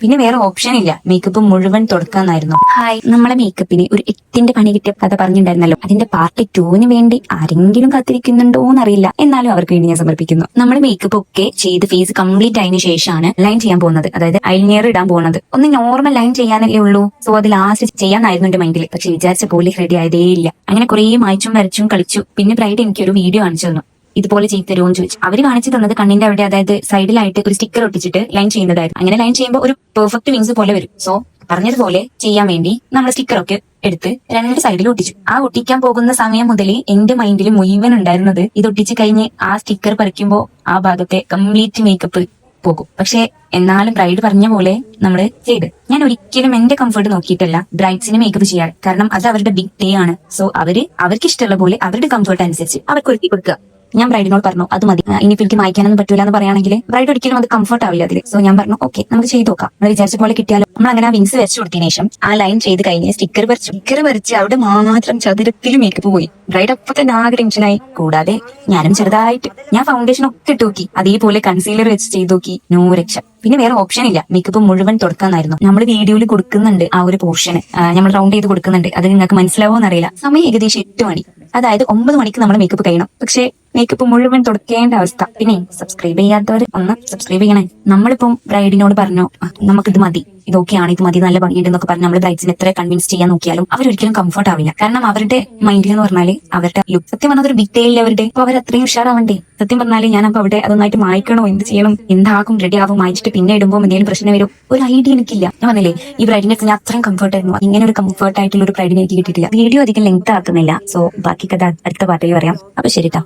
പിന്നെ വേറെ ഓപ്ഷൻ ഇല്ല, മേക്കപ്പ് മുഴുവൻ തുടക്കാന്നായിരുന്നു. ഹായ്, നമ്മളെ മേക്കപ്പിന് ഒരു 8ന്റെ പണി കിട്ടിയ കഥ പറഞ്ഞിട്ടുണ്ടായിരുന്നല്ലോ, അതിന്റെ പാർട്ട് 2 വേണ്ടി ആരെങ്കിലും കാത്തിരിക്കുന്നുണ്ടോ എന്നറിയില്ല, എന്നാലും അവർക്ക് വേണ്ടി ഞാൻ സമർപ്പിക്കുന്നു. നമ്മൾ മേക്കപ്പ് ഒക്കെ ചെയ്ത് ഫേസ് കംപ്ലീറ്റ് ആയതിനു ശേഷമാണ് ലൈൻ ചെയ്യാൻ പോകുന്നത്, അതായത് ഐലൈനർ ഇടാൻ പോകുന്നത്. ഒന്ന് നോർമൽ ലൈൻ ചെയ്യാനല്ലേ ഉള്ളൂ, സോ അത് ലാസ്റ്റ് ചെയ്യാനായിരുന്നു എന്റെ മൈൻഡിൽ. പക്ഷെ വിചാരിച്ച പോലെ റെഡി ആയതേ ഇല്ല. അങ്ങനെ കുറെ മായ്ച്ചും വരച്ചും കളിച്ചു. പിന്നെ ബ്രൈഡ് എനിക്കൊരു വീഡിയോ കാണിച്ചു തന്നു, ഇതുപോലെ ചെയ്ത് തരുമോന്ന് ചോദിച്ചു. അവര് കാണിച്ചു തന്നത് കണ്ണിന്റെ അവിടെ, അതായത് സൈഡിലായിട്ട് ഒരു സ്റ്റിക്കർ ഒട്ടിച്ചിട്ട് ലൈൻ ചെയ്യുന്നതായിരുന്നു. അങ്ങനെ ലൈൻ ചെയ്യുമ്പോൾ ഒരു പെർഫെക്റ്റ് വിങ്സ് പോലെ വരും. സോ പറഞ്ഞതുപോലെ ചെയ്യാൻ വേണ്ടി നമ്മൾ സ്റ്റിക്കറൊക്കെ എടുത്ത് 2 സൈഡിൽ ഒട്ടിച്ചു. ആ ഒട്ടിക്കാൻ പോകുന്ന സമയം മുതൽ എന്റെ മൈൻഡിൽ മുഴുവൻ ഉണ്ടായിരുന്നത്, ഇത് ഒട്ടിച്ച് കഴിഞ്ഞ് ആ സ്റ്റിക്കർ പറിക്കുമ്പോൾ ആ ഭാഗത്തെ കംപ്ലീറ്റ് മേക്കപ്പ് പോകും. പക്ഷെ എന്നാലും ബ്രൈഡ് പറഞ്ഞ പോലെ നമ്മൾ ചെയ്ത്. ഞാൻ ഒരിക്കലും എന്റെ കംഫർട്ട് നോക്കിയിട്ടല്ല ബ്രൈഡ്സിന് മേക്കപ്പ് ചെയ്യാൻ, കാരണം അത് അവരുടെ ബിഗ് ഡേ ആണ്. സോ അവർക്ക് ഇഷ്ടമുള്ള പോലെ അവരുടെ കംഫർട്ട് അനുസരിച്ച് അവർക്ക് ഒരുക്കി കൊടുക്കുക. ഞാൻ ബ്രൈഡിനോട് പറഞ്ഞു അത് മതി, ഇനിയിപ്പോൾ എനിക്ക് മായ്ക്കാനൊന്നും പറ്റൂല എന്ന് പറയുകയാണെങ്കിൽ ബ്രൈഡ് ഒരിക്കലും അത് കംഫർട്ട് ആവില്ല അതിൽ. സോ ഞാൻ പറഞ്ഞു ഓക്കെ, നമുക്ക് ചെയ്ത് നോക്കാം, നമ്മൾ വിചാരിച്ച പോലെ കിട്ടിയാലോ. നമ്മൾ അങ്ങനെ ആ വിങ്സ് വെച്ച് കൊടുത്തതിനു ശേഷം ആ ലൈൻ ചെയ്ത് കഴിഞ്ഞ് സ്റ്റിക്കർ വരച്ച് അവിടെ മാത്രം ചതുരത്തിൽ മേക്കപ്പ് പോയി. ബ്രൈഡ് അപ്പൊ തന്നെ ആകെ ടെൻഷനായി. കൂടാതെ ഞാനും ചെറുതായിട്ട് ഞാൻ ഫൗണ്ടേഷൻ ഒക്കെ ഇട്ട് നോക്കി, അതേപോലെ കൺസീലർ വെച്ച് ചെയ്ത് നോക്കി, നോ രക്ഷ. പിന്നെ വേറെ ഓപ്ഷൻ ഇല്ല, മേക്കപ്പ് മുഴുവൻ തുടക്കാന്നായിരുന്നു. നമ്മൾ വീഡിയോയിൽ കൊടുക്കുന്നുണ്ട് ആ ഒരു പോർഷന്, നമ്മൾ റൗണ്ട് ചെയ്ത് കൊടുക്കുന്നുണ്ട്. അത് നിങ്ങൾക്ക് മനസ്സിലാവോ എന്നറിയില്ല. സമയം ഏകദേശം 8 മണി, അതായത് 9 മണിക്ക് നമ്മൾ മേക്കപ്പ് കഴിയണം. പക്ഷേ മേക്കപ്പ് മുഴുവൻ തുടക്കേണ്ട അവസ്ഥ. പിന്നെ സബ്സ്ക്രൈബ് ചെയ്യാത്തവർ ഒന്ന് സബ്സ്ക്രൈബ് ചെയ്യണേ. നമ്മളിപ്പം ബ്രൈഡിനോട് പറഞ്ഞു നമുക്കിത് മതി, ഇതൊക്കെയാണ്, ഇത് മതി, നല്ല ഭംഗിയുണ്ട് എന്നൊക്കെ പറഞ്ഞ് നമ്മൾ ബ്രൈഡ്സിനെ എത്ര കൺവിൻസ് ചെയ്യാൻ നോക്കിയാലും അവരൊരിക്കലും കംഫർട്ട് ആവില്ല. കാരണം അവരുടെ മൈൻഡിൽ എന്ന് പറഞ്ഞാല് അവരുടെ ലുക്ക്, സത്യം പറഞ്ഞാൽ ഒരു ബിഗ് ഡേ ഇല്ല അവരുടെ. അപ്പൊ അവർ അത്രയും ഉഷാറാവണ്ടേ. സത്യം പറഞ്ഞാല് ഞാനപ്പോ അവിടെ അതൊന്നായിട്ട് മായ്ക്കണോ, എന്ത് ചെയ്യണം, എന്താകും, റെഡി ആവും, മായിച്ചിട്ട് പിന്നെ ഇടുമ്പോൾ എന്തെങ്കിലും പ്രശ്നം വരും, ഒരു ഐഡിയ എനിക്കില്ല. ഞാൻ പറഞ്ഞില്ലേ, ഈ ബ്രൈഡിനെ ഞാൻ അത്രയും കംഫർട്ട് ആയിരുന്നു. ഇങ്ങനെ ഒരു കംഫർട്ട് ആയിട്ടുള്ള ഒരു ബ്രൈഡിനെ എനിക്ക് കിട്ടിയിട്ടില്ല. വീഡിയോ അധികം ലെങ്ത് ആക്കുന്നില്ല. സോ ബാക്കി കഥ അടുത്ത പാർട്ടിൽ പറയാം. അപ്പൊ ശരിട്ടാ.